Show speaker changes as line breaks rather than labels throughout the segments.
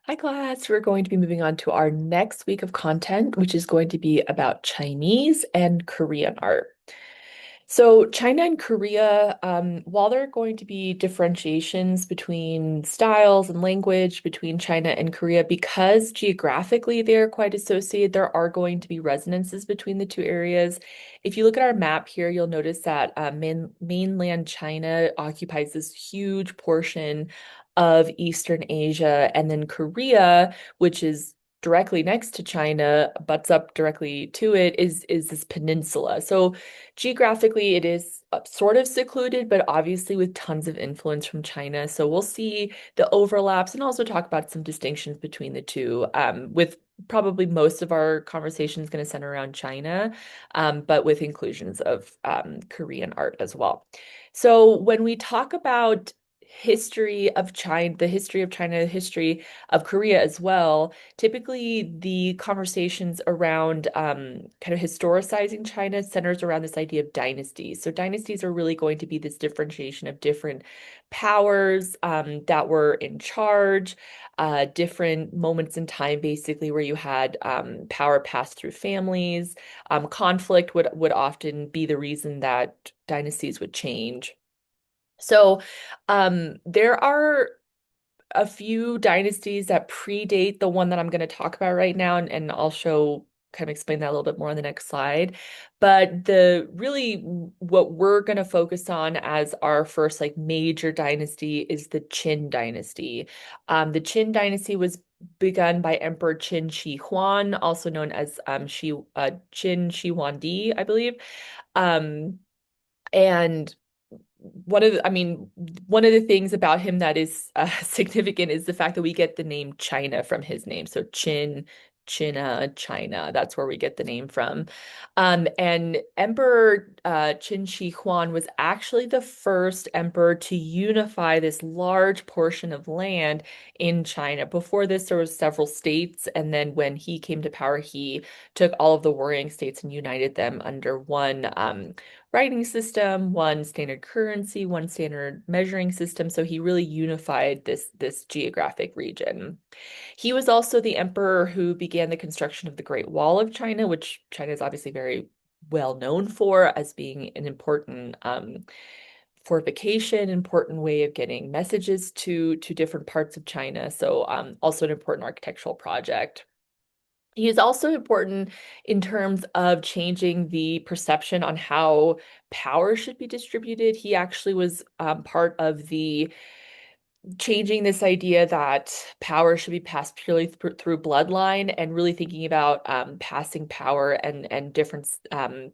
Hi, class. We're going to be moving on to our next week of content, which is going to be about Chinese and Korean art. So, China and Korea, while there are going to be differentiations between styles and language between China and Korea, because geographically they're quite associated, there are going to be resonances between the two areas. If you look at our map here, you'll notice that mainland China occupies this huge portion of Eastern Asia, and then Korea, which is directly next to China, butts up directly to it, is this peninsula. So geographically, it is sort of secluded, but obviously with tons of influence from China. So we'll see the overlaps and also talk about some distinctions between the two, with probably most of our conversation is going to center around China, but with inclusions of Korean art as well. So when we talk about history of China, the history of China, the history of Korea as well, typically the conversations around kind of historicizing China centers around this idea of dynasties. So dynasties are really going to be this differentiation of different powers that were in charge, different moments in time, basically, where you had power passed through families. Conflict would often be the reason that dynasties would change. So, there are a few dynasties that predate the one that I'm going to talk about right now, and I'll show kind of explain that a little bit more on the next slide. But the really what we're going to focus on as our first like major dynasty is the Qin dynasty. The Qin dynasty was begun by Emperor Qin Shi Huang, also known as Qin Shi Huangdi, I believe. Um, and one of the things about him that is significant is the fact that we get the name China from his name. So China. That's where we get the name from. And Emperor Qin Shi Huang was actually the first emperor to unify this large portion of land in China. Before this, there was several states, and then when he came to power, he took all of the warring states and united them under one writing system, one standard currency, one standard measuring system. So he really unified this geographic region. He was also the emperor who began the construction of the Great Wall of China, which China is obviously very well known for as being an important fortification, important way of getting messages to different parts of China. So also an important architectural project. He is also important in terms of changing the perception on how power should be distributed. He actually was part of the changing this idea that power should be passed purely through bloodline and really thinking about passing power and different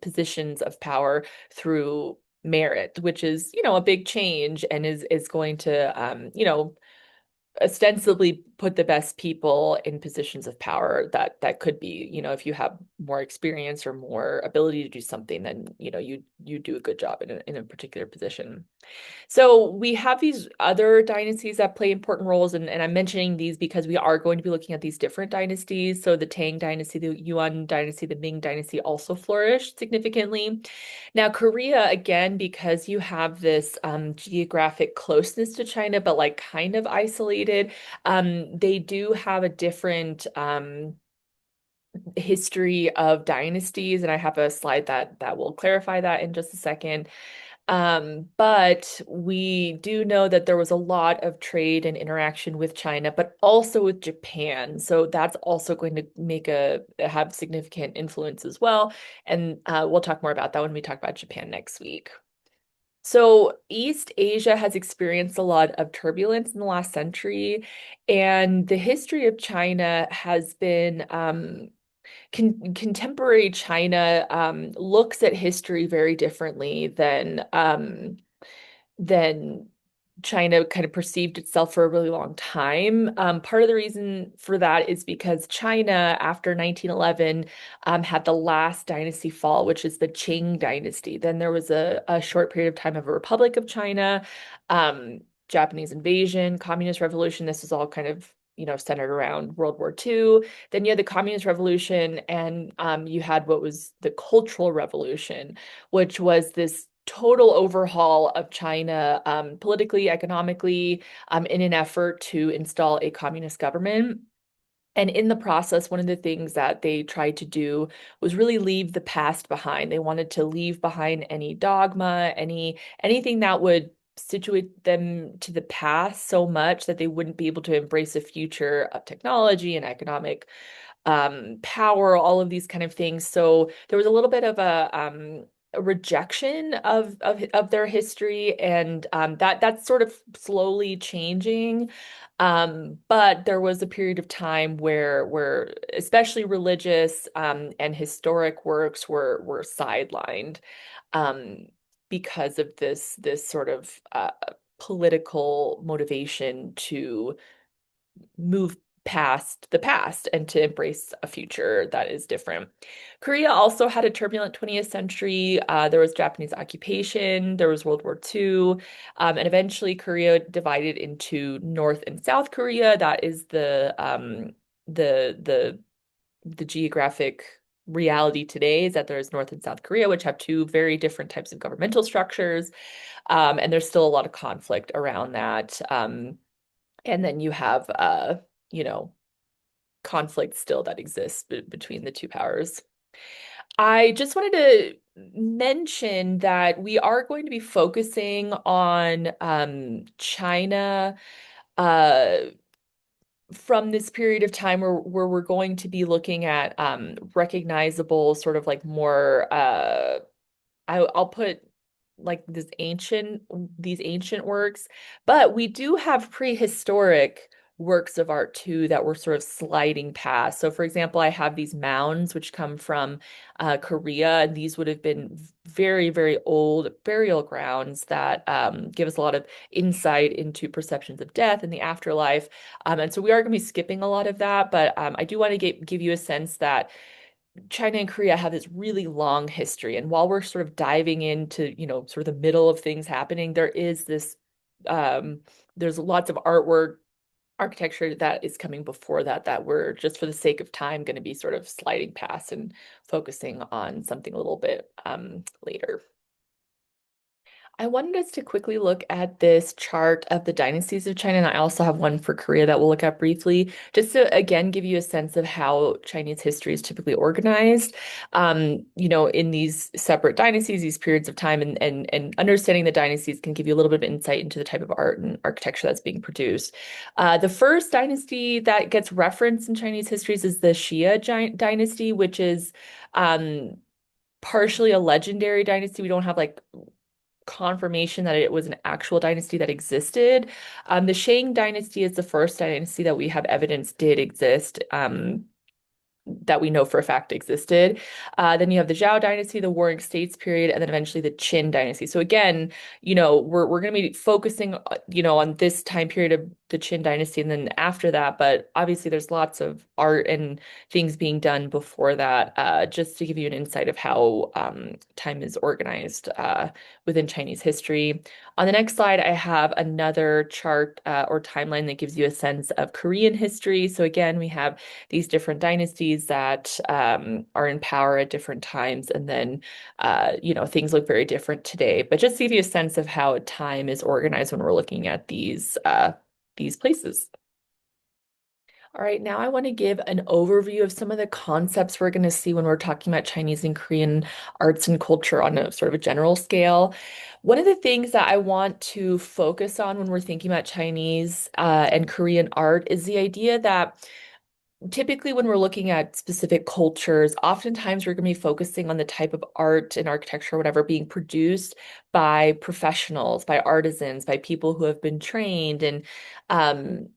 positions of power through merit, which is, a big change and is going to, ostensibly put the best people in positions of power that could be, if you have more experience or more ability to do something, then you do a good job in a particular position. So we have these other dynasties that play important roles, and I'm mentioning these because we are going to be looking at these different dynasties. So the Tang dynasty, the Yuan dynasty, the Ming dynasty also flourished significantly. Now, Korea, again, because you have this geographic closeness to China, but like kind of isolated, they do have a different history of dynasties, and I have a slide that will clarify that in just a second. But we do know that there was a lot of trade and interaction with China, but also with Japan. So that's also going to have significant influence as well. And we'll talk more about that when we talk about Japan next week. So East Asia has experienced a lot of turbulence in the last century, and the history of China has been contemporary China looks at history very differently than China kind of perceived itself for a really long time. Part of the reason for that is because China, after 1911, had the last dynasty fall, which is the Qing dynasty. Then there was a short period of time of a Republic of China, Japanese invasion, Communist Revolution. This was all kind of centered around World War II. Then you had the Communist Revolution, and you had what was the Cultural Revolution, which was this total overhaul of China, politically, economically, in an effort to install a communist government. And in the process, one of the things that they tried to do was really leave the past behind. They wanted to leave behind any dogma, anything that would situate them to the past so much that they wouldn't be able to embrace a future of technology and economic power, all of these kind of things. So there was a little bit of a rejection of their history, and that's sort of slowly changing. But there was a period of time where especially religious and historic works were sidelined um, because of this sort of political motivation to move past the past and to embrace a future that is different. Korea also had a turbulent 20th century. There was Japanese occupation, there was World War II, and eventually Korea divided into North and South Korea. That is the the the geographic reality today is that there's North and South Korea, which have two very different types of governmental structures. And there's still a lot of conflict around that. And then you have you know, conflict still that exists between the two powers. I just wanted to mention that we are going to be focusing on China uh, from this period of time where we're going to be looking at recognizable, sort of like more I'll put like these ancient works, but we do have prehistoric works of art too that we're sort of sliding past. So for example, I have these mounds which come from Korea, and these would have been very, very old burial grounds that give us a lot of insight into perceptions of death and the afterlife. And so we are going to be skipping a lot of that, but I do want to give you a sense that China and Korea have this really long history. And while we're sort of diving into, sort of the middle of things happening, there is this, um, there's lots of artwork, architecture that is coming before that we're just for the sake of time going to be sort of sliding past and focusing on something a little bit later. I wanted us to quickly look at this chart of the dynasties of China, and I also have one for Korea that we'll look at briefly, just to again give you a sense of how Chinese history is typically organized, in these separate dynasties, these periods of time, and understanding the dynasties can give you a little bit of insight into the type of art and architecture that's being produced. The first dynasty that gets referenced in Chinese histories is the Xia dynasty, which is partially a legendary dynasty. We don't have like confirmation that it was an actual dynasty that existed. The Shang dynasty is the first dynasty that we have evidence did exist. That we know for a fact existed. Then you have the Zhao dynasty, the Warring States period, and then eventually the Qin dynasty. So again, we're going to be focusing, on this time period of the Qin dynasty, and then after that. But obviously, there's lots of art and things being done before that, just to give you an insight of how time is organized within Chinese history. On the next slide, I have another chart or timeline that gives you a sense of Korean history. So again, we have these different dynasties that are in power at different times, and then things look very different today. But just to give you a sense of how time is organized when we're looking at these places. All right, now I want to give an overview of some of the concepts we're going to see when we're talking about Chinese and Korean arts and culture on a sort of a general scale. One of the things that I want to focus on when we're thinking about Chinese and Korean art is the idea that typically when we're looking at specific cultures, oftentimes we're going to be focusing on the type of art and architecture or whatever being produced by professionals, by artisans, by people who have been trained and um,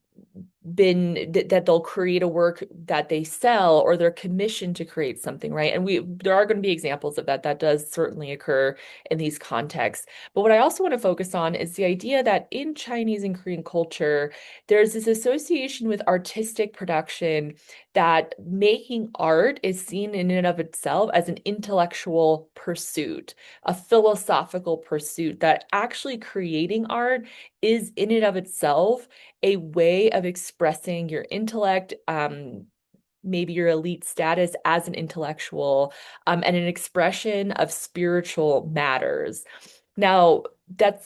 that they'll create a work that they sell, or they're commissioned to create something, right? And there are going to be examples of that does certainly occur in these contexts. But what I also want to focus on is the idea that in Chinese and Korean culture, there's this association with artistic production, that making art is seen in and of itself as an intellectual pursuit, a philosophical pursuit, that actually creating art is in and of itself a way of expressing your intellect, maybe your elite status as an intellectual, and an expression of spiritual matters. Now, that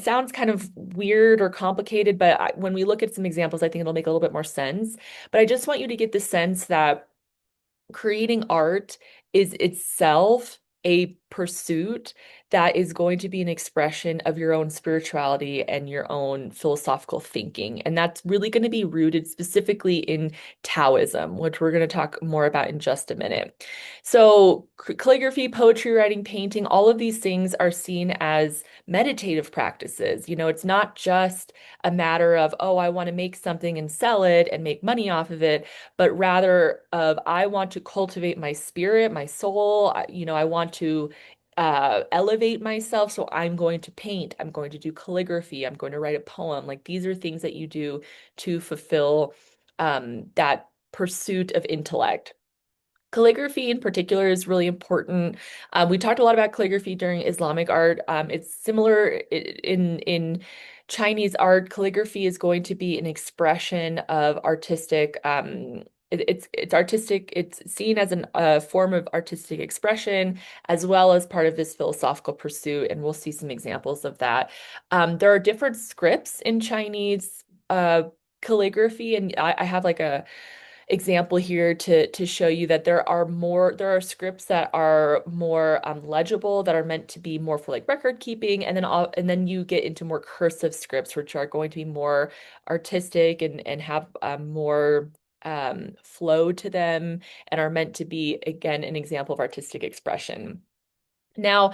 sounds kind of weird or complicated, but when we look at some examples, I think it'll make a little bit more sense. But I just want you to get the sense that creating art is itself a pursuit that is going to be an expression of your own spirituality and your own philosophical thinking. And that's really going to be rooted specifically in Taoism, which we're going to talk more about in just a minute. So, calligraphy, poetry writing, painting, all of these things are seen as meditative practices. It's not just a matter of, oh, I want to make something and sell it and make money off of it, but rather of I want to cultivate my spirit, my soul. I want to elevate myself. So I'm going to paint, I'm going to do calligraphy, I'm going to write a poem. Like these are things that you do to fulfill that pursuit of intellect. Calligraphy in particular is really important. We talked a lot about calligraphy during Islamic art. It's similar in Chinese art. Calligraphy is going to be an expression of artistic. It's artistic. It's seen as a form of artistic expression as well as part of this philosophical pursuit, and we'll see some examples of that. There are different scripts in Chinese calligraphy, and I have like a example here to show you that there are scripts that are more legible, that are meant to be more for like record keeping, and then you get into more cursive scripts which are going to be more artistic and have more flow to them and are meant to be again an example of artistic expression. Now,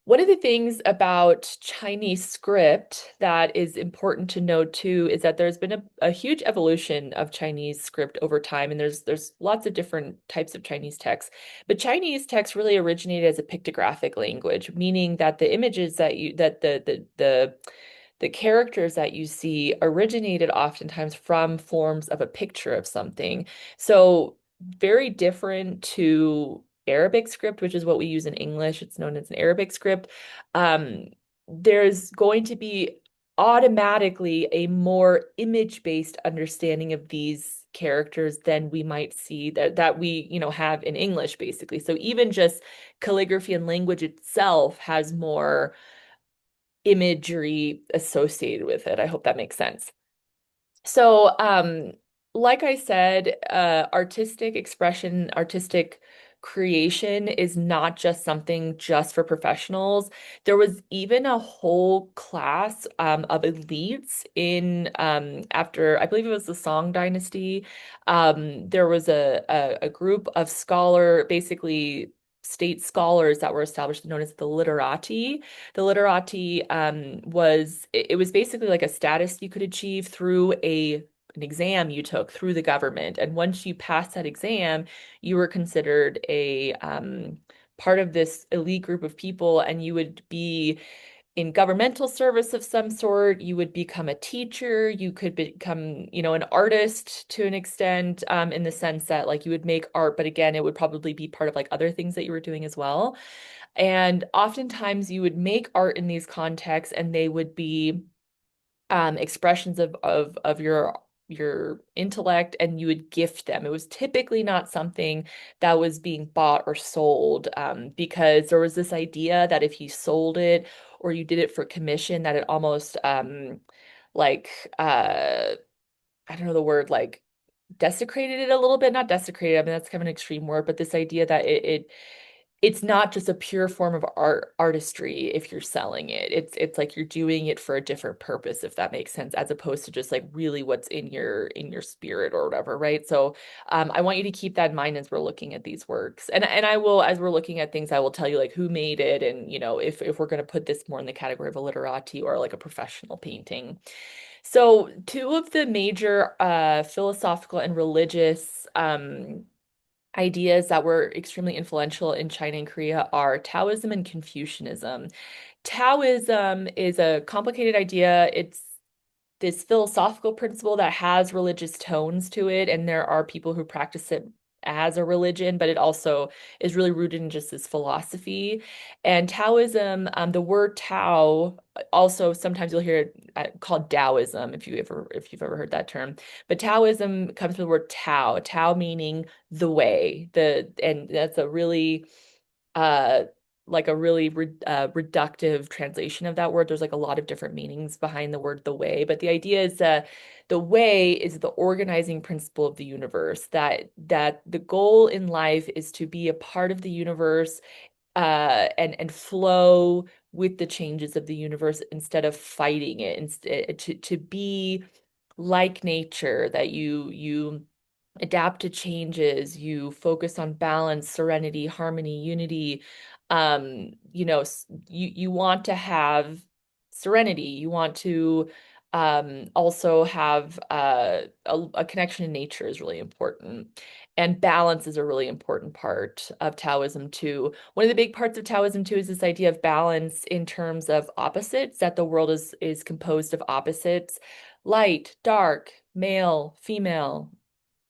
one of the things about Chinese script that is important to know too is that there's been a huge evolution of Chinese script over time, and there's lots of different types of Chinese text. But Chinese text really originated as a pictographic language, meaning that the images that the characters that you see originated oftentimes from forms of a picture of something. So very different to Arabic script, which is what we use in English. It's known as an Arabic script. Um, there's going to be automatically a more image-based understanding of these characters than we might see that we, have in English, basically. So even just calligraphy and language itself has more imagery associated with it. I hope that makes sense. So, like I said, artistic expression, artistic creation is not just something just for professionals. There was even a whole class of elites in after I believe it was the Song Dynasty. There was a group of basically state scholars that were established known as the literati. The literati it was basically like a status you could achieve through an exam you took through the government. And once you passed that exam, you were considered a part of this elite group of people, and you would be in governmental service of some sort. You would become a teacher. You could become, an artist to an extent, in the sense that like you would make art, but again, it would probably be part of like other things that you were doing as well. And oftentimes you would make art in these contexts and they would be expressions of your intellect, and you would gift them. It was typically not something that was being bought or sold, because there was this idea that if you sold it or you did it for commission, that it almost like I don't know the word, like desecrated it a little bit. Not desecrated, I mean that's kind of an extreme word, but this idea that it's not just a pure form of artistry if you're selling it. It's like you're doing it for a different purpose, if that makes sense, as opposed to just like really what's in your spirit or whatever, right? So I want you to keep that in mind as we're looking at these works. And I will, as we're looking at things, I will tell you like who made it, and if we're going to put this more in the category of a literati or like a professional painting. So two of the major philosophical and religious ideas that were extremely influential in China and Korea are Taoism and Confucianism. Taoism is a complicated idea. It's this philosophical principle that has religious tones to it, and there are people who practice it as a religion, but it also is really rooted in just this philosophy. And Taoism, the word Tao, also sometimes you'll hear it called Taoism if you've ever heard that term. But Taoism comes from the word Tao, Tao meaning the way, and that's a really uh like a really reductive translation of that word. There's like a lot of different meanings behind the word the way, but the idea is that the way is the organizing principle of the universe, that the goal in life is to be a part of the universe and flow with the changes of the universe instead of fighting it, instead to be like nature, that you adapt to changes, you focus on balance, serenity, harmony, unity. You want to have serenity. You want to also have a connection to nature is really important. And balance is a really important part of Taoism too. One of the big parts of Taoism too is this idea of balance in terms of opposites, that the world is composed of opposites, light, dark, male, female,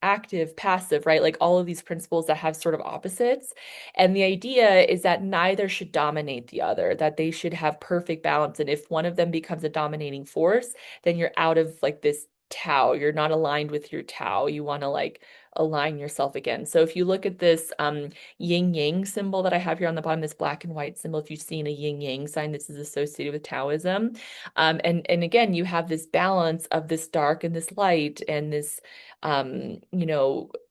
active, passive, right? Like all of these principles that have sort of opposites. And the idea is that neither should dominate the other, that they should have perfect balance. And if one of them becomes a dominating force, then you're out of like this Tao. You're not aligned with your Tao. You want to like align yourself again. So if you look at this yin yang symbol that I have here on the bottom, this black and white symbol, if you've seen a yin yang sign, this is associated with Taoism. And again, you have this balance of this dark and this light and this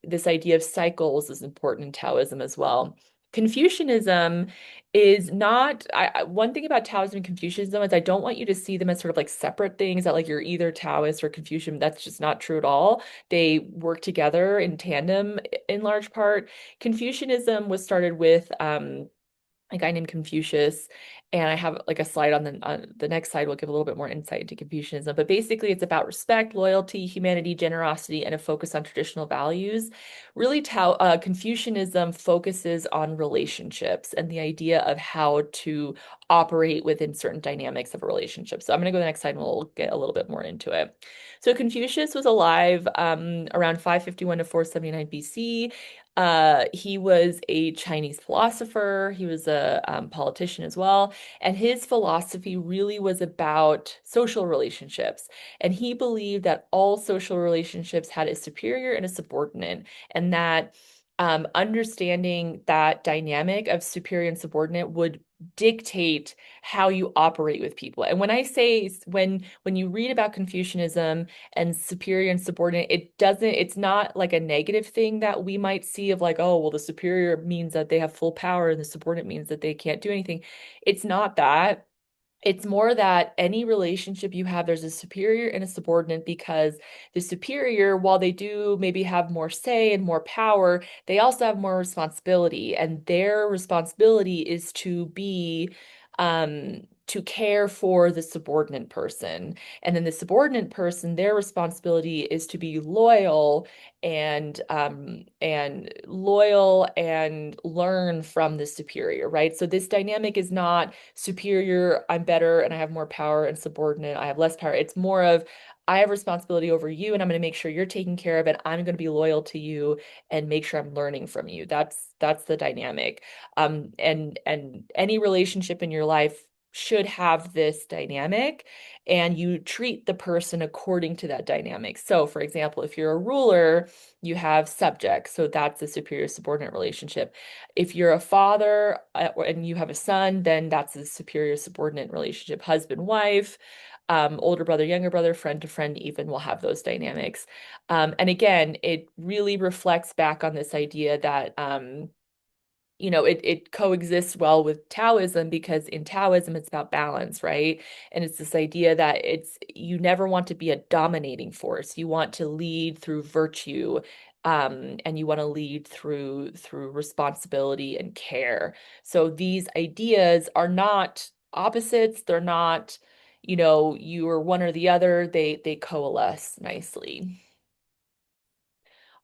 this idea of cycles is important in Taoism as well. Confucianism is not, one thing about Taoism and Confucianism is I don't want you to see them as sort of like separate things, that like you're either Taoist or Confucian. That's just not true at all. They work together in tandem in large part. Confucianism was started with a guy named Confucius. And I have like a slide on the next slide will give a little bit more insight into Confucianism. But basically, it's about respect, loyalty, humanity, generosity, and a focus on traditional values. Really, Confucianism focuses on relationships and the idea of how to operate within certain dynamics of a relationship. So I'm going to go to the next slide and we'll get a little bit more into it. So Confucius was alive around 551 to 479 BC. He was a Chinese philosopher. He was a politician as well. And his philosophy really was about social relationships. And he believed that all social relationships had a superior and a subordinate, and that understanding that dynamic of superior and subordinate would dictate how you operate with people. And when I say when you read about Confucianism and superior and subordinate, it's not like a negative thing that we might see of like, oh, well, the superior means that they have full power and the subordinate means that they can't do anything. It's not that. It's more that any relationship you have, there's a superior and a subordinate, because the superior, while they do maybe have more say and more power, they also have more responsibility. And their responsibility is to care for the subordinate person. And then the subordinate person, their responsibility is to be loyal and learn from the superior, right? So this dynamic is not superior, I'm better and I have more power, and subordinate, I have less power. It's more of I have responsibility over you and I'm going to make sure you're taken care of, and I'm going to be loyal to you and make sure I'm learning from you. That's the dynamic. And any relationship in your life should have this dynamic, and you treat the person according to that dynamic. So, for example, if you're a ruler, you have subjects. So that's a superior subordinate relationship. If you're a father and you have a son, then that's a superior subordinate relationship. Husband, wife, older brother, younger brother, friend to friend, even will have those dynamics. And again, it really reflects back on this idea that it coexists well with Taoism, because in Taoism it's about balance, right? And it's this idea that you never want to be a dominating force. You want to lead through virtue, and you want to lead through responsibility and care. So these ideas are not opposites. They're not, you are one or the other. They coalesce nicely.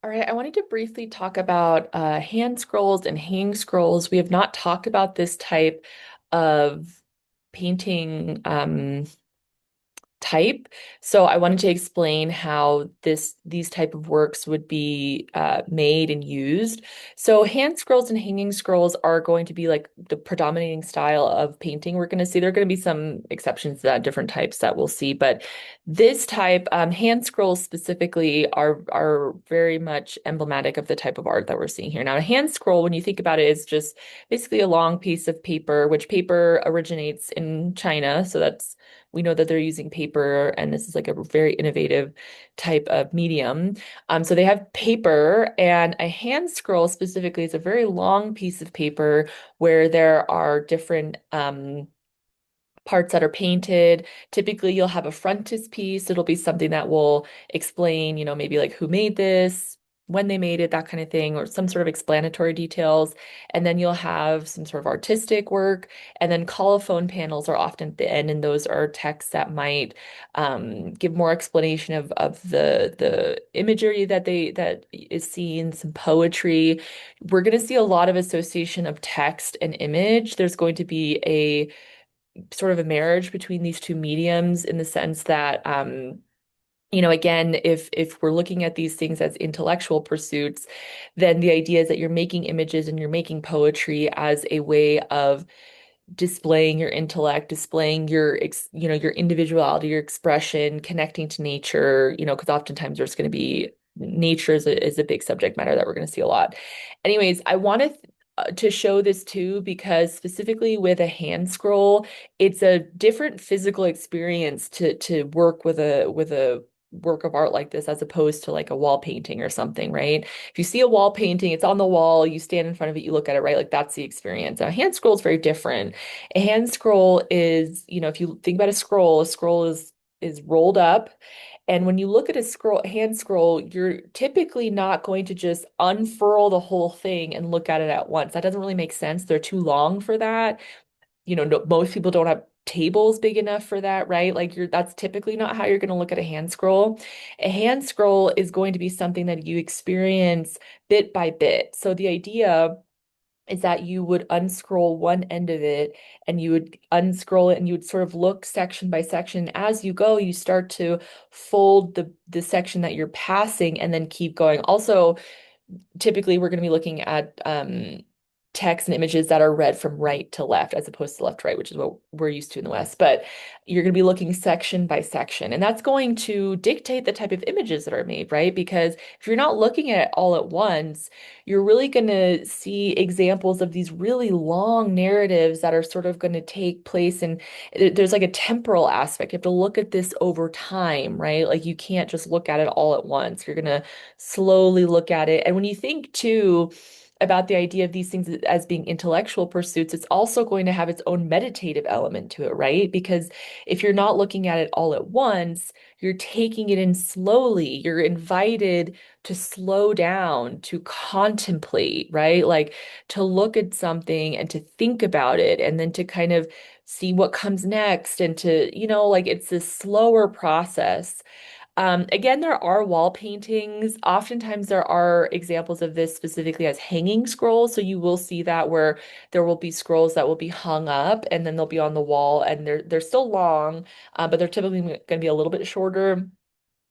All right, I wanted to briefly talk about hand scrolls and hang scrolls. We have not talked about this type of painting type. So I wanted to explain how these type of works would be made and used. So hand scrolls and hanging scrolls are going to be like the predominating style of painting we're going to see. There are going to be some exceptions to that, different types that we'll see, but this type, hand scrolls specifically, are very much emblematic of the type of art that we're seeing here. Now, a hand scroll, when you think about it, is just basically a long piece of paper, which paper originates in China. So that's we know that they're using paper, and this is like a very innovative type of medium. So they have paper, and a hand scroll specifically is a very long piece of paper where there are different parts that are painted. Typically, you'll have a frontispiece. It'll be something that will explain, maybe like who made this, when they made it, that kind of thing, or some sort of explanatory details. And then you'll have some sort of artistic work. And then colophon panels are often at the end, and those are texts that might give more explanation of the imagery that is seen, some poetry. We're going to see a lot of association of text and image. There's going to be a sort of a marriage between these two mediums in the sense that again, if we're looking at these things as intellectual pursuits, then the idea is that you're making images and you're making poetry as a way of displaying your intellect, displaying your individuality, your expression, connecting to nature, because oftentimes there's going to be nature is a big subject matter that we're going to see a lot. Anyways, I wanted to show this too because specifically with a hand scroll, it's a different physical experience to work with a work of art like this as opposed to like a wall painting or something, right? If you see a wall painting, it's on the wall, you stand in front of it, you look at it, right? Like that's the experience. A hand scroll is very different. A hand scroll is, if you think about a scroll is rolled up. And when you look at hand scroll, you're typically not going to just unfurl the whole thing and look at it at once. That doesn't really make sense. They're too long for that. No, most people don't have tables big enough for that, right? Like that's typically not how you're going to look at a hand scroll. A hand scroll is going to be something that you experience bit by bit. So the idea is that you would unscroll one end of it and you would unscroll it and you would sort of look section by section. As you go, you start to fold the section that you're passing and then keep going. Also, typically we're going to be looking at text and images that are read from right to left as opposed to left to right, which is what we're used to in the West. But you're going to be looking section by section, and that's going to dictate the type of images that are made, right? Because if you're not looking at it all at once, you're really going to see examples of these really long narratives that are sort of going to take place. And there's like a temporal aspect. You have to look at this over time, right? Like you can't just look at it all at once. You're going to slowly look at it. And when you think too about the idea of these things as being intellectual pursuits, it's also going to have its own meditative element to it, right? Because if you're not looking at it all at once, you're taking it in slowly. You're invited to slow down, to contemplate, right? Like to look at something and to think about it and then to kind of see what comes next and to, like it's a slower process. Again, there are wall paintings. Oftentimes, there are examples of this specifically as hanging scrolls. So you will see that where there will be scrolls that will be hung up and then they'll be on the wall, and they're still long, but they're typically going to be a little bit shorter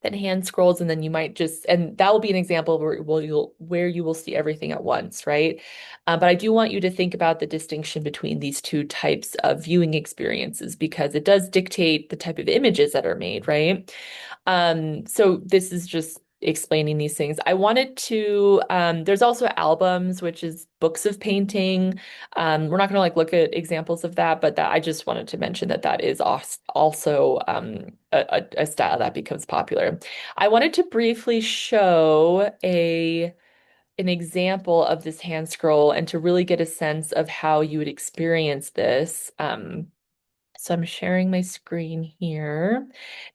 than hand scrolls, and then you might just and that will be an example where you will see everything at once, right? But I do want you to think about the distinction between these two types of viewing experiences because it does dictate the type of images that are made, right? So this is just explaining these things. I wanted to, there's also albums, which is books of painting. We're not going to like look at examples of that, but that I just wanted to mention that that is also a style that becomes popular. I wanted to briefly show an example of this hand scroll and to really get a sense of how you would experience this. So I'm sharing my screen here.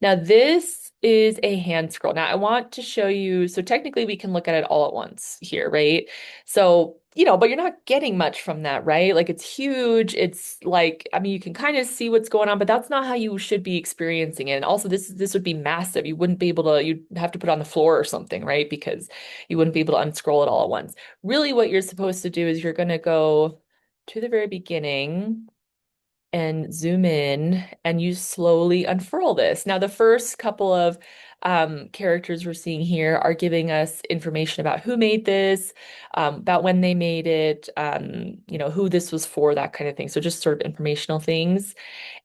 Now this is a hand scroll. Now I want to show you, so technically we can look at it all at once here, right? So, but you're not getting much from that, right? Like it's huge. It's like, I mean, you can kind of see what's going on, but that's not how you should be experiencing it. And also this would be massive. You wouldn't be able to, you'd have to put it on the floor or something, right? Because you wouldn't be able to unscroll it all at once. Really what you're supposed to do is you're going to go to the very beginning and zoom in, and you slowly unfurl this. Now, the first couple of characters we're seeing here are giving us information about who made this, about when they made it, who this was for, that kind of thing. So just sort of informational things.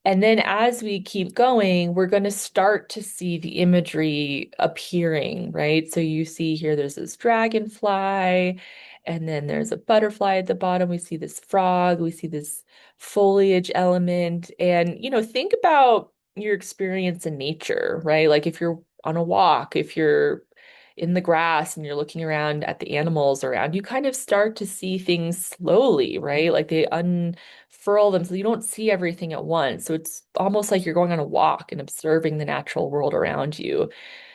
And then as we keep going, we're going to start to see the imagery appearing, right? So you see here, there's this dragonfly, and then there's a butterfly at the bottom. We see this frog, we see this foliage element. And, think about your experience in nature, right? Like if you're on a walk, if you're in the grass and you're looking around at the animals around, you kind of start to see things slowly, right? Like they unfurl them so you don't see everything at once. So it's almost like you're going on a walk and observing the natural world around you.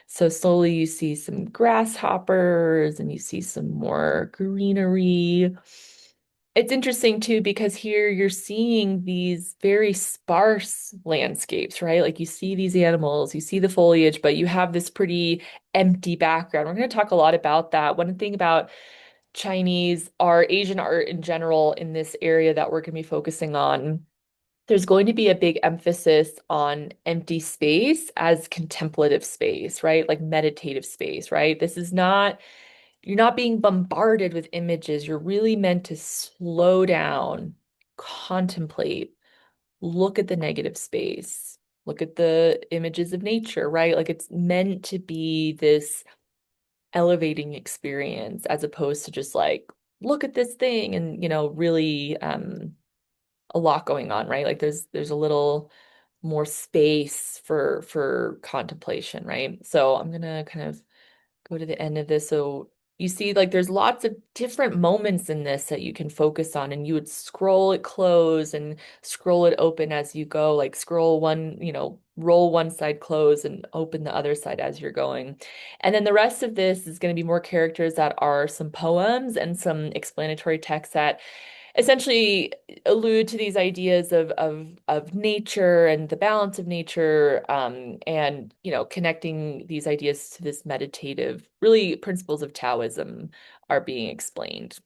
So slowly you see some grasshoppers and you see some more greenery. It's interesting too because here you're seeing these very sparse landscapes, right? Like you see these animals, you see the foliage, but you have this pretty empty background. We're going to talk a lot about that. One thing about Chinese or Asian art in general in this area that we're going to be focusing on, there's going to be a big emphasis on empty space as contemplative space, right? Like meditative space, right? This is not, you're not being bombarded with images. You're really meant to slow down, contemplate, look at the negative space, look at the images of nature, right? Like it's meant to be this elevating experience as opposed to just like, look at this thing and, really a lot going on, right? Like there's a little more space for contemplation, right? So I'm gonna kind of go to the end of this. So you see, like, there's lots of different moments in this that you can focus on, and you would scroll it close and scroll it open as you go, like, scroll one, roll one side close and open the other side as you're going. And then the rest of this is going to be more characters that are some poems and some explanatory text that essentially allude to these ideas of nature and the balance of nature, and connecting these ideas to this meditative, really principles of Taoism are being explained.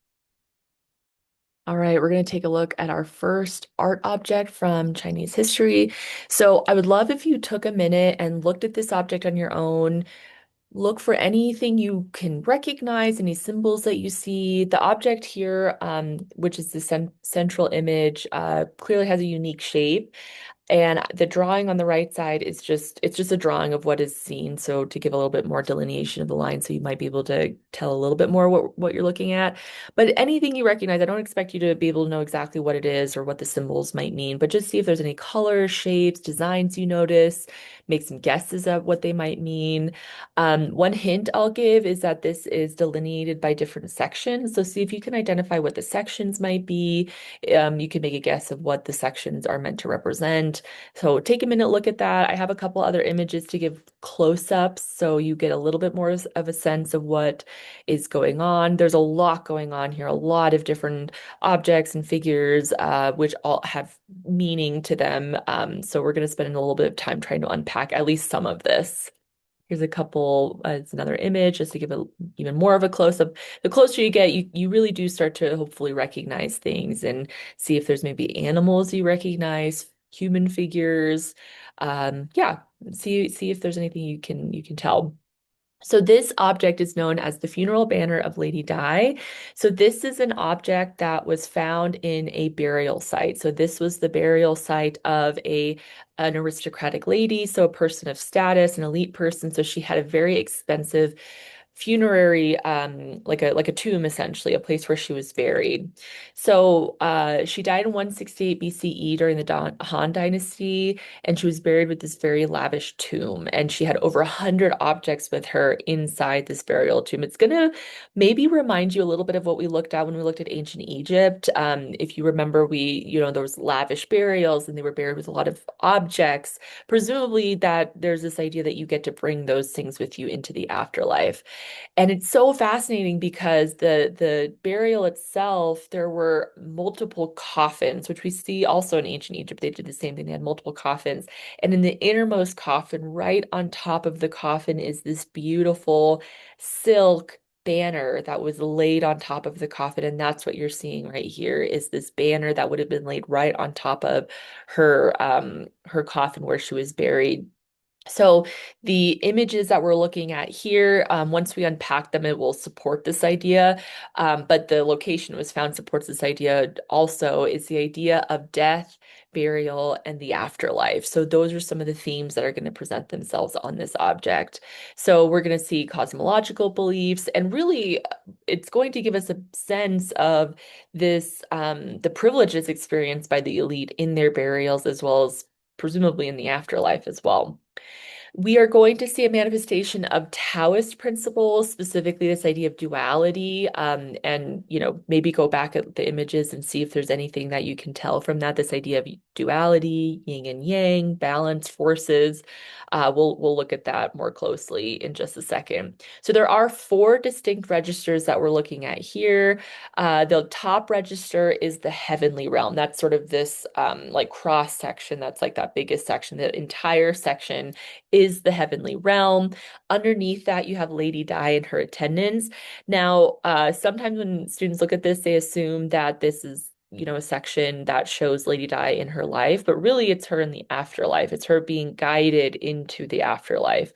All right, we're going to take a look at our first art object from Chinese history. So I would love if you took a minute and looked at this object on your own. Look for anything you can recognize, any symbols that you see. The object here, which is the central image, clearly has a unique shape. And the drawing on the right side is it's just a drawing of what is seen. So to give a little bit more delineation of the line, so you might be able to tell a little bit more what you're looking at. But anything you recognize, I don't expect you to be able to know exactly what it is or what the symbols might mean, but just see if there's any colors, shapes, designs you notice, make some guesses at what they might mean. One hint I'll give is that this is delineated by different sections. So see if you can identify what the sections might be. You can make a guess of what the sections are meant to represent. So take a minute, look at that. I have a couple other images to give close-ups so you get a little bit more of a sense of what is going on. There's a lot going on here, a lot of different objects and figures, which all have meaning to them. So we're going to spend a little bit of time trying to unpack at least some of this. Here's a couple, it's another image just to give it even more of a close-up. The closer you get, you really do start to hopefully recognize things and see if there's maybe animals you recognize, human figures. Yeah, see if there's anything you can tell. So this object is known as the funeral banner of Lady Di. So this is an object that was found in a burial site. So this was the burial site of an aristocratic lady, so a person of status, an elite person. So she had a very expensive funerary, like a tomb, essentially, a place where she was buried. So she died in 168 BCE during the Han Dynasty, and she was buried with this very lavish tomb. And she had over 100 objects with her inside this burial tomb. It's gonna maybe remind you a little bit of what we looked at when we looked at ancient Egypt. If you remember, there was lavish burials and they were buried with a lot of objects. Presumably that there's this idea that you get to bring those things with you into the afterlife. And it's so fascinating because the burial itself, there were multiple coffins, which we see also in ancient Egypt. They did the same thing. They had multiple coffins. And in the innermost coffin, right on top of the coffin, is this beautiful silk banner that was laid on top of the coffin, and that's what you're seeing right here is this banner that would have been laid right on top of her coffin where she was buried. So the images that we're looking at here, once we unpack them, it will support this idea. But the location it was found supports this idea also is the idea of death, burial, and the afterlife. So those are some of the themes that are going to present themselves on this object. So we're going to see cosmological beliefs, and really it's going to give us a sense of this, the privileges experienced by the elite in their burials, as well as presumably in the afterlife as well. We are going to see a manifestation of Taoist principles, specifically this idea of duality, and maybe go back at the images and see if there's anything that you can tell from that. This idea of duality, yin and yang, balance, forces. We'll look at that more closely in just a second. So there are four distinct registers that we're looking at here. The top register is the heavenly realm. That's sort of this like cross section. That's like that biggest section. The entire section is the heavenly realm. Underneath that, you have Lady Di and her attendants. Now, sometimes when students look at this, they assume that this is a section that shows Lady Di in her life, but really it's her in the afterlife. It's her being guided into the afterlife.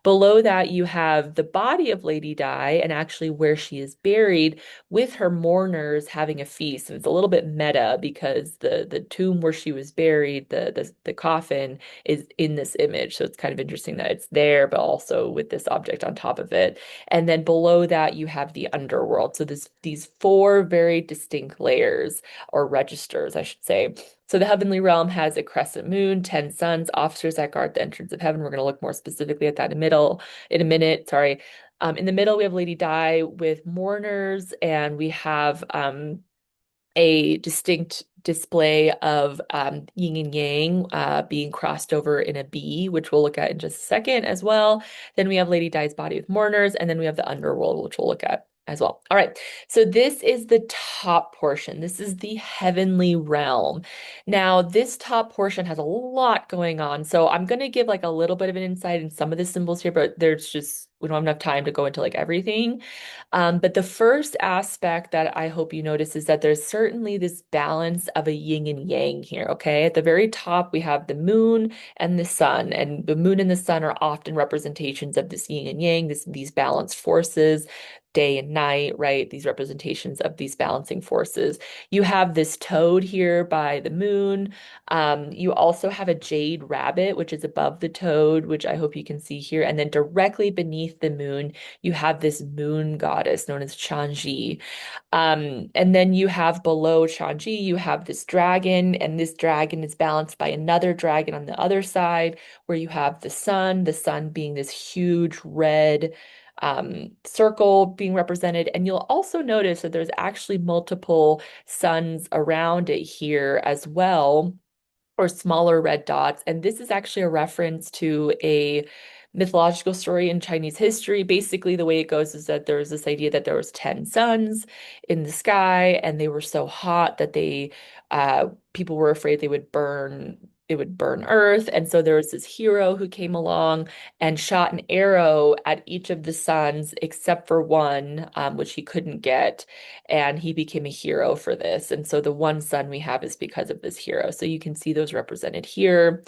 Below that, you have the body of Lady Di and actually where she is buried with her mourners having a feast. And it's a little bit meta because the tomb where she was buried, the coffin is in this image. So it's kind of interesting that it's there, but also with this object on top of it. And then below that, you have the underworld. So these four very distinct layers or registers, I should say. So the heavenly realm has a crescent moon, 10 suns, officers that guard the entrance of heaven. We're going to look more specifically at that in a minute. Sorry. In the middle, we have Lady Di with mourners, and we have a distinct display of yin and yang being crossed over in a B, which we'll look at in just a second as well. Then we have Lady Di's body with mourners, and then we have the underworld, which we'll look at as well. All right, so this is the top portion. This is the heavenly realm. Now, this top portion has a lot going on. So I'm going to give like a little bit of an insight in some of the symbols here, but we don't have enough time to go into like everything. But the first aspect that I hope you notice is that there's certainly this balance of a yin and yang here, okay? At the very top, we have the moon and the sun, and the moon and the sun are often representations of this yin and yang, these balanced forces, day and night, right? These representations of these balancing forces. You have this toad here by the moon. You also have a jade rabbit, which is above the toad, which I hope you can see here. And then directly beneath the moon, you have this moon goddess known as Chang'e. And then you have below Chang'e, you have this dragon, and this dragon is balanced by another dragon on the other side, where you have the sun being this huge red circle being represented. And you'll also notice that there's actually multiple suns around it here as well, or smaller red dots. And this is actually a reference to a mythological story in Chinese history. Basically, the way it goes is that there was this idea that there was 10 suns in the sky, and they were so hot that people were afraid it would burn Earth. And so there was this hero who came along and shot an arrow at each of the suns except for one, which he couldn't get. And he became a hero for this. And so the one sun we have is because of this hero. So you can see those represented here.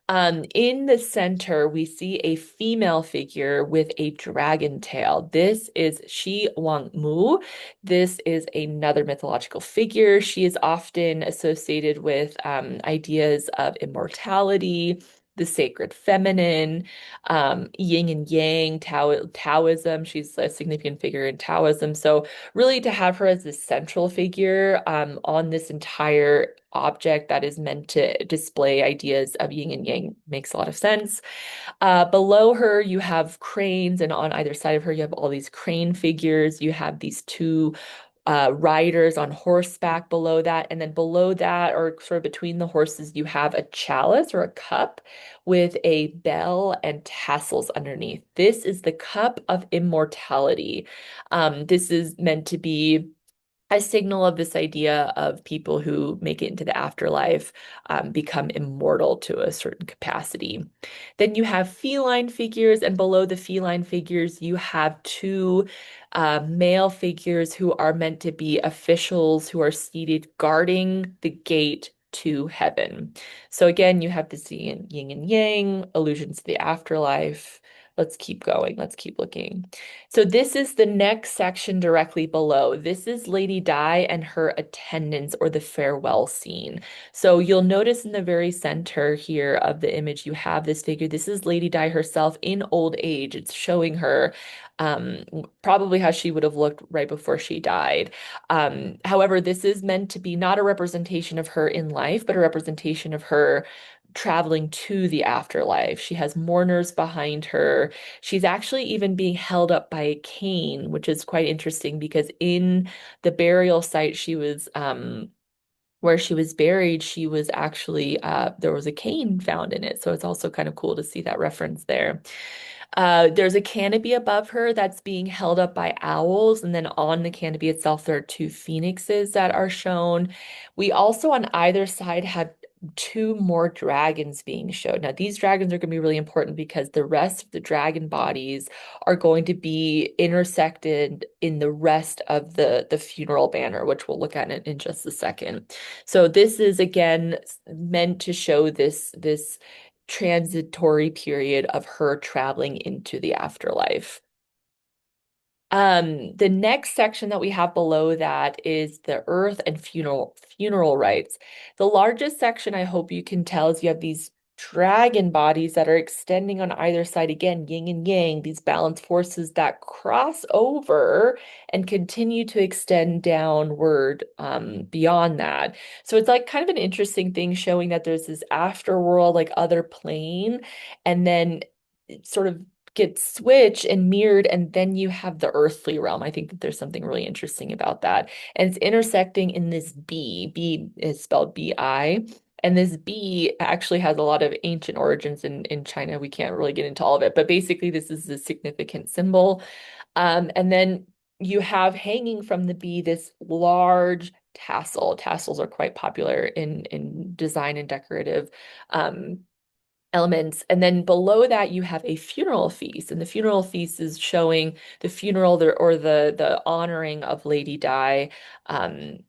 In the center, we see a female figure with a dragon tail. This is Shi Wangmu. This is another mythological figure. She is often associated with ideas of immortality, the sacred feminine, yin and yang, Taoism. She's a significant figure in Taoism. So really to have her as the central figure on this entire object that is meant to display ideas of yin and yang makes a lot of sense. Below her, you have cranes, and on either side of her, you have all these crane figures. You have these two riders on horseback below that. And then below that, or sort of between the horses, you have a chalice or a cup with a bell and tassels underneath. This is the cup of immortality. This is meant to be a signal of this idea of people who make it into the afterlife become immortal to a certain capacity. Then you have feline figures, and below the feline figures, you have two male figures who are meant to be officials who are seated guarding the gate to heaven. So again, you have this yin and yang, allusions to the afterlife. Let's keep going. Let's keep looking. So this is the next section directly below. This is Lady Di and her attendants, or the farewell scene. So you'll notice in the very center here of the image, you have this figure. This is Lady Di herself in old age. It's showing her um, probably how she would have looked right before she died. However, this is meant to be not a representation of her in life, but a representation of her traveling to the afterlife. She has mourners behind her. She's actually even being held up by a cane, which is quite interesting because in the burial site she was where she was buried, she was actually there was a cane found in it. So it's also kind of cool to see that reference there. There's a canopy above her that's being held up by owls, and then on the canopy itself, there are two phoenixes that are shown. We also on either side have two more dragons being showed. Now, these dragons are going to be really important because the rest of the dragon bodies are going to be intersected in the rest of the funeral banner, which we'll look at in just a second. So this is again meant to show this transitory period of her traveling into the afterlife. The next section that we have below that is the earth and funeral rites. The largest section, I hope you can tell, is you have these dragon bodies that are extending on either side. Again, yin and yang, these balance forces that cross over and continue to extend downward beyond that. So it's like kind of an interesting thing showing that there's this afterworld, like other plane, and then it sort of gets switched and mirrored, and then you have the earthly realm. I think that there's something really interesting about that. And it's intersecting in this B. B is spelled B-I. And this B actually has a lot of ancient origins in China. We can't really get into all of it, but basically, this is a significant symbol. And then you have hanging from the B this large tassel. Tassels are quite popular in design and decorative elements. And then below that, you have a funeral feast, and the funeral feast is showing the funeral or the honoring of Lady Di um,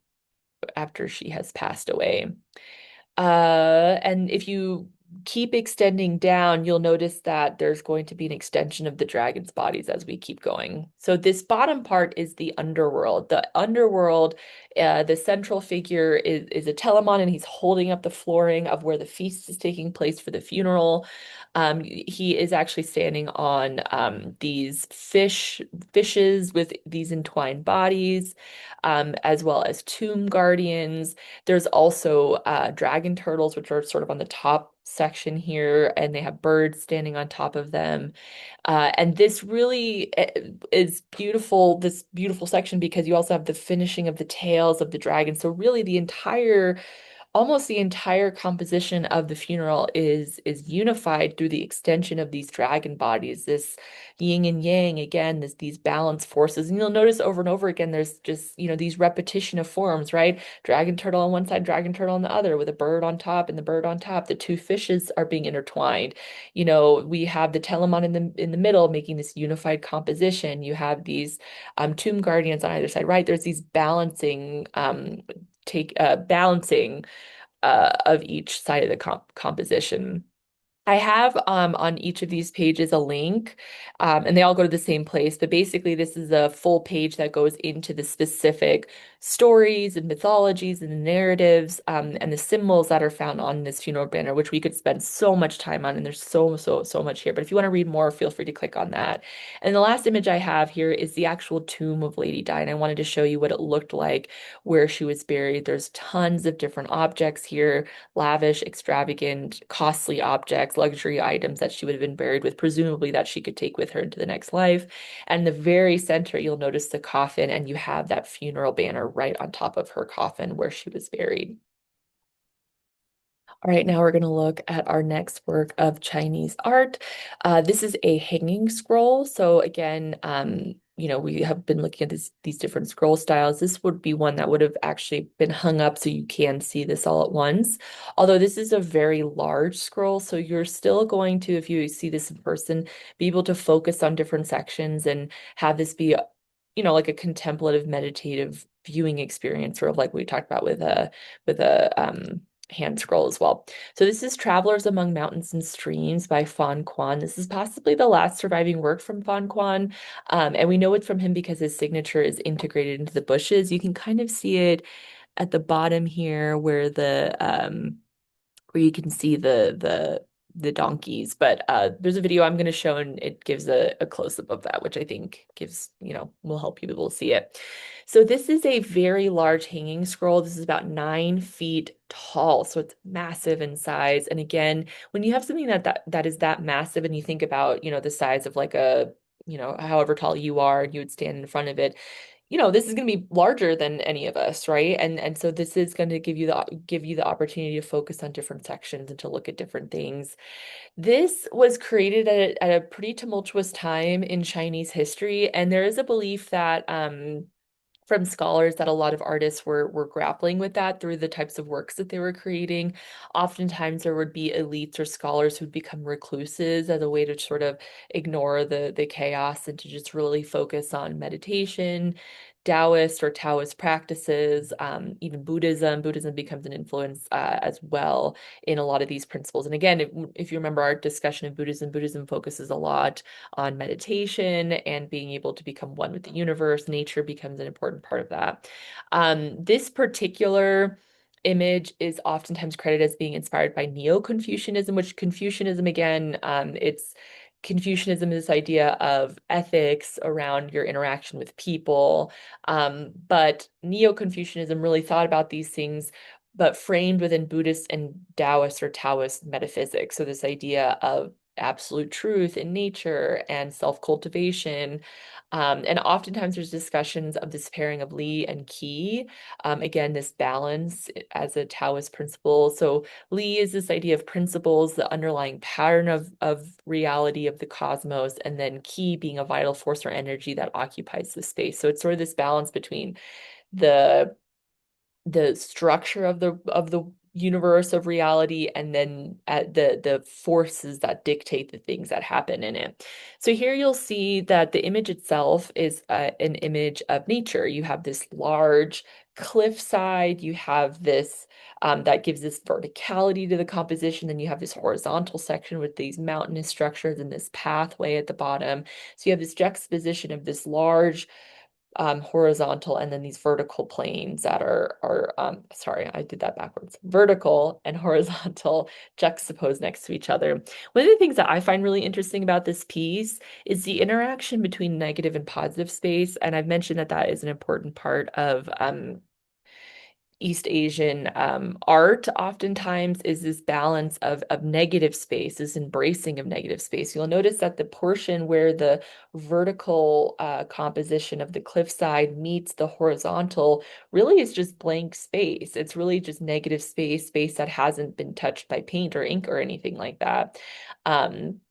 after she has passed away. And if you keep extending down, you'll notice that there's going to be an extension of the dragon's bodies as we keep going. So this bottom part is the underworld. The underworld, the central figure is a Telemon, and he's holding up the flooring of where the feast is taking place for the funeral. He is actually standing on these fishes with these entwined bodies, as well as tomb guardians. There's also dragon turtles, which are sort of on the top section here, and they have birds standing on top of them. And this really is beautiful, this beautiful section, because you also have the finishing of the tails of the dragon. So really almost the entire composition of the funeral is unified through the extension of these dragon bodies, this yin and yang, again, these balance forces. And you'll notice over and over again, there's just, these repetition of forms, right? Dragon turtle on one side, dragon turtle on the other, with a bird on top and the bird on top. The two fishes are being intertwined. We have the Telemon in the middle making this unified composition. You have these tomb guardians on either side, right? There's these balancing of each side of the composition. I have on each of these pages a link, and they all go to the same place. But basically, this is a full page that goes into the specific stories and mythologies and the narratives and the symbols that are found on this funeral banner, which we could spend so much time on. And there's so much here. But if you want to read more, feel free to click on that. And the last image I have here is the actual tomb of Lady Di, and I wanted to show you what it looked like where she was buried. There's tons of different objects here, lavish, extravagant, costly objects, luxury items that she would have been buried with, presumably that she could take with her into the next life. And in the very center, you'll notice the coffin, and you have that funeral banner right on top of her coffin where she was buried. All right, now we're going to look at our next work of Chinese art. This is a hanging scroll. So again, we have been looking at these different scroll styles. This would be one that would have actually been hung up so you can see this all at once. Although this is a very large scroll, so you're still going to, if you see this in person, be able to focus on different sections and have this be, like a contemplative, meditative viewing experience, sort of like we talked about with a hand scroll as well. So this is Travelers Among Mountains and Streams by Fan Quan. This is possibly the last surviving work from Fan Quan. And we know it's from him because his signature is integrated into the bushes. You can kind of see it at the bottom here where you can see the donkeys. But there's a video I'm going to show and it gives a close-up of that, which I think will help people see it. So this is a very large hanging scroll. This is about 9 feet tall, so it's massive in size. And again, when you have something that is that massive, and you think about, the size of like however tall you are, and you would stand in front of it, this is going to be larger than any of us, right? And so this is going to give you the opportunity to focus on different sections and to look at different things. This was created at a pretty tumultuous time in Chinese history, and there is a belief that from scholars that a lot of artists were grappling with that through the types of works that they were creating. Oftentimes there would be elites or scholars who'd become recluses as a way to sort of ignore the chaos and to just really focus on meditation, Taoist practices, even Buddhism. Buddhism becomes an influence as well in a lot of these principles. And again, if you remember our discussion of Buddhism, Buddhism focuses a lot on meditation and being able to become one with the universe. Nature becomes an important part of that. This particular image is oftentimes credited as being inspired by Neo-Confucianism, which Confucianism, again, it's Confucianism is this idea of ethics around your interaction with people. But Neo-Confucianism really thought about these things, but framed within Buddhist and Taoist metaphysics. So this idea of absolute truth in nature and self-cultivation. And oftentimes there's discussions of this pairing of Li and Qi. Again, this balance as a Taoist principle. So Li is this idea of principles, the underlying pattern of reality of the cosmos, and then Qi being a vital force or energy that occupies the space. So it's sort of this balance between the the structure of the universe of reality and then the forces that dictate the things that happen in it. So here you'll see that the image itself is an image of nature. You have this large cliffside, you have this that gives this verticality to the composition, then you have this horizontal section with these mountainous structures and this pathway at the bottom. So you have this juxtaposition of this large horizontal and then these vertical planes that are sorry, I did that backwards. Vertical and horizontal juxtaposed next to each other. One of the things that I find really interesting about this piece is the interaction between negative and positive space. And I've mentioned that that is an important part of East Asian art oftentimes is this balance of negative space, this embracing of negative space. You'll notice that the portion where the vertical composition of the cliffside meets the horizontal really is just blank space. It's really just negative space, space that hasn't been touched by paint or ink or anything like that. Um,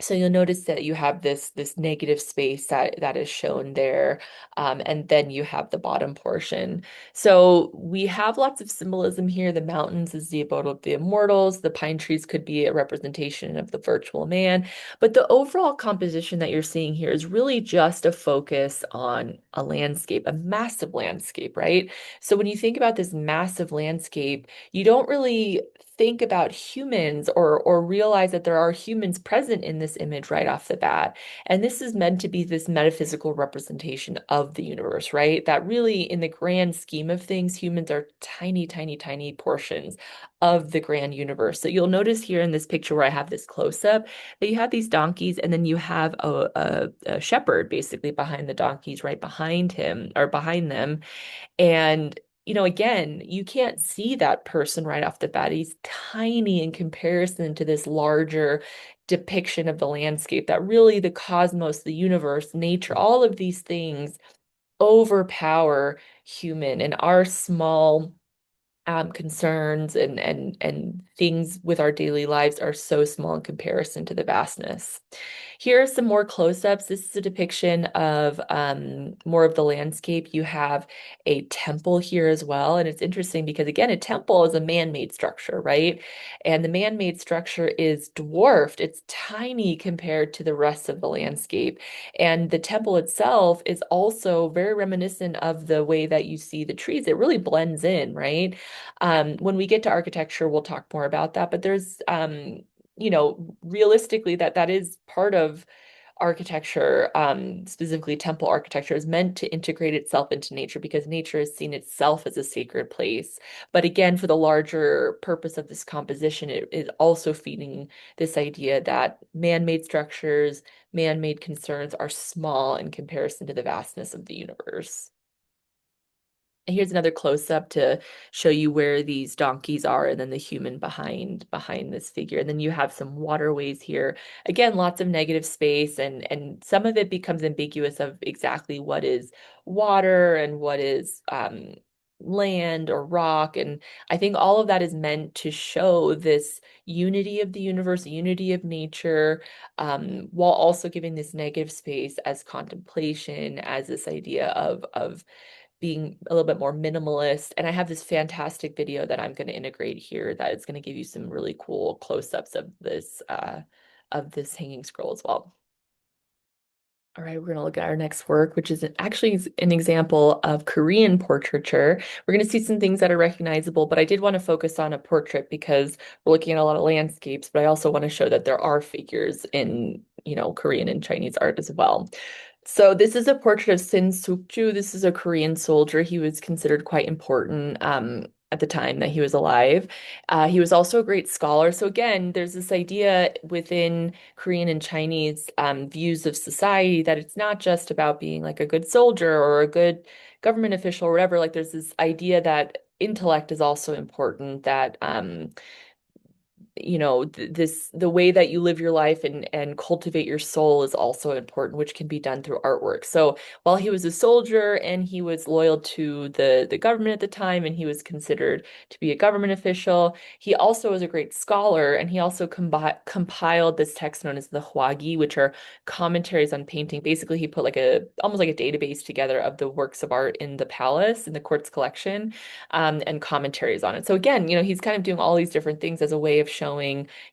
so you'll notice that you have this negative space that is shown there, and then you have the bottom portion. So we have lots of symbolism here. The mountains is the abode of the immortals. The pine trees could be a representation of the virtual man. But the overall composition that you're seeing here is really just a focus on a landscape, a massive landscape, right? So when you think about this massive landscape, you don't really think about humans or realize that there are humans present in this image right off the bat. And this is meant to be this metaphysical representation of the universe, right? That really, in the grand scheme of things, humans are tiny, tiny, tiny portions of the grand universe. So you'll notice here in this picture where I have this close up that you have these donkeys and then you have a shepherd basically behind the donkeys, right behind him or behind them. And again, you can't see that person right off the bat. He's tiny in comparison to this larger depiction of the landscape that really the cosmos, the universe, nature, all of these things overpower human and our small concerns and things with our daily lives are so small in comparison to the vastness. Here are some more close-ups. This is a depiction of more of the landscape. You have a temple here as well. And it's interesting because, again, a temple is a man-made structure, right? And the man-made structure is dwarfed. It's tiny compared to the rest of the landscape. And the temple itself is also very reminiscent of the way that you see the trees. It really blends in, right? When we get to architecture, we'll talk more about that. But there's realistically that is part of architecture, specifically temple architecture, is meant to integrate itself into nature because nature has seen itself as a sacred place. But again, for the larger purpose of this composition, it is also feeding this idea that man-made structures, man-made concerns are small in comparison to the vastness of the universe. And here's another close up to show you where these donkeys are and then the human behind this figure. And then you have some waterways here. Again, lots of negative space and some of it becomes ambiguous of exactly what is water and what is land or rock. And I think all of that is meant to show this unity of the universe, unity of nature, while also giving this negative space as contemplation, as this idea of being a little bit more minimalist. And I have this fantastic video that I'm going to integrate here that is going to give you some really cool close-ups of this hanging scroll as well. All right, we're going to look at our next work, which is actually an example of Korean portraiture. We're going to see some things that are recognizable, but I did want to focus on a portrait because we're looking at a lot of landscapes, but I also want to show that there are figures in, Korean and Chinese art as well. So this is a portrait of Sin Suk-ju. This is a Korean soldier. He was considered quite important at the time that he was alive. He was also a great scholar. So again, there's this idea within Korean and Chinese views of society that it's not just about being like a good soldier or a good government official or whatever. Like there's this idea that intellect is also important, that the way that you live your life and cultivate your soul is also important, which can be done through artwork. So while he was a soldier and he was loyal to the government at the time and he was considered to be a government official, he also was a great scholar and he also compiled this text known as the Hwagi, which are commentaries on painting. Basically, he put like a almost like a database together of the works of art in the palace, in the court's collection, and commentaries on it. So again, he's kind of doing all these different things as a way of showing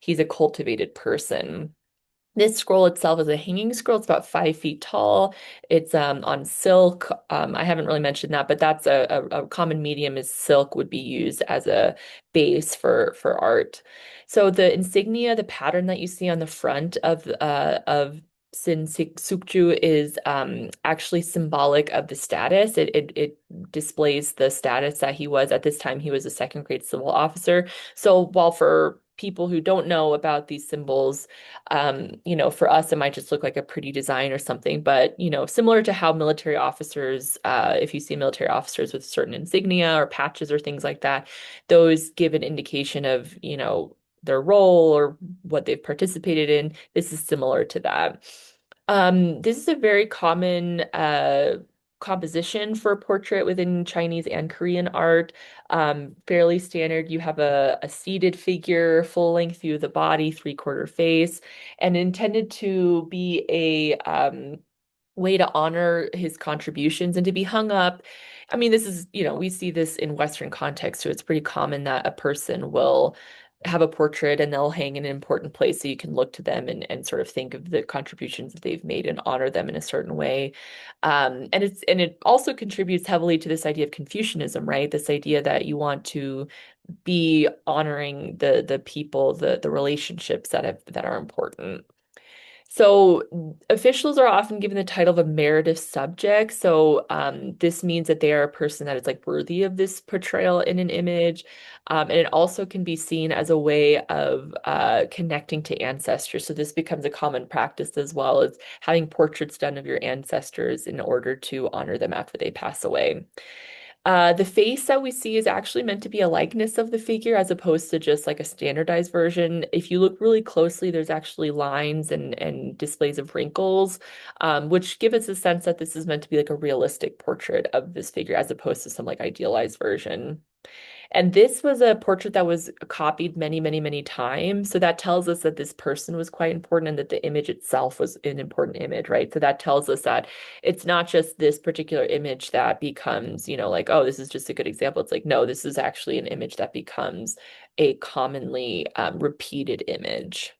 he's a cultivated person. This scroll itself is a hanging scroll. It's about 5 feet tall. It's on silk. I haven't really mentioned that, but that's a common medium is silk would be used as a base for art. So the insignia, the pattern that you see on the front of Sin Sukju is actually symbolic of the status. It displays the status that he was at this time. He was a second grade civil officer. So while for people who don't know about these symbols, for us, it might just look like a pretty design or something, but, similar to how military officers, if you see military officers with certain insignia or patches or things like that, those give an indication of, their role or what they've participated in. This is similar to that. This is a very common composition for a portrait within Chinese and Korean art. Fairly standard. You have a seated figure, full length view of the body, three-quarter face, and intended to be a way to honor his contributions and to be hung up. I mean, this is, we see this in Western context, so it's pretty common that a person will have a portrait and they'll hang in an important place so you can look to them and sort of think of the contributions that they've made and honor them in a certain way. And it also contributes heavily to this idea of Confucianism, right? This idea that you want to be honoring the people, the relationships that are important. So officials are often given the title of emeritus subject. So this means that they are a person that is like worthy of this portrayal in an image. And it also can be seen as a way of connecting to ancestors. So this becomes a common practice as well as having portraits done of your ancestors in order to honor them after they pass away. The face that we see is actually meant to be a likeness of the figure as opposed to just like a standardized version. If you look really closely, there's actually lines and displays of wrinkles, which give us a sense that this is meant to be like a realistic portrait of this figure as opposed to some like idealized version. And this was a portrait that was copied many, many, many times. So that tells us that this person was quite important and that the image itself was an important image, right? So that tells us that it's not just this particular image that becomes, like, oh, this is just a good example. It's like, no, this is actually an image that becomes a commonly repeated image.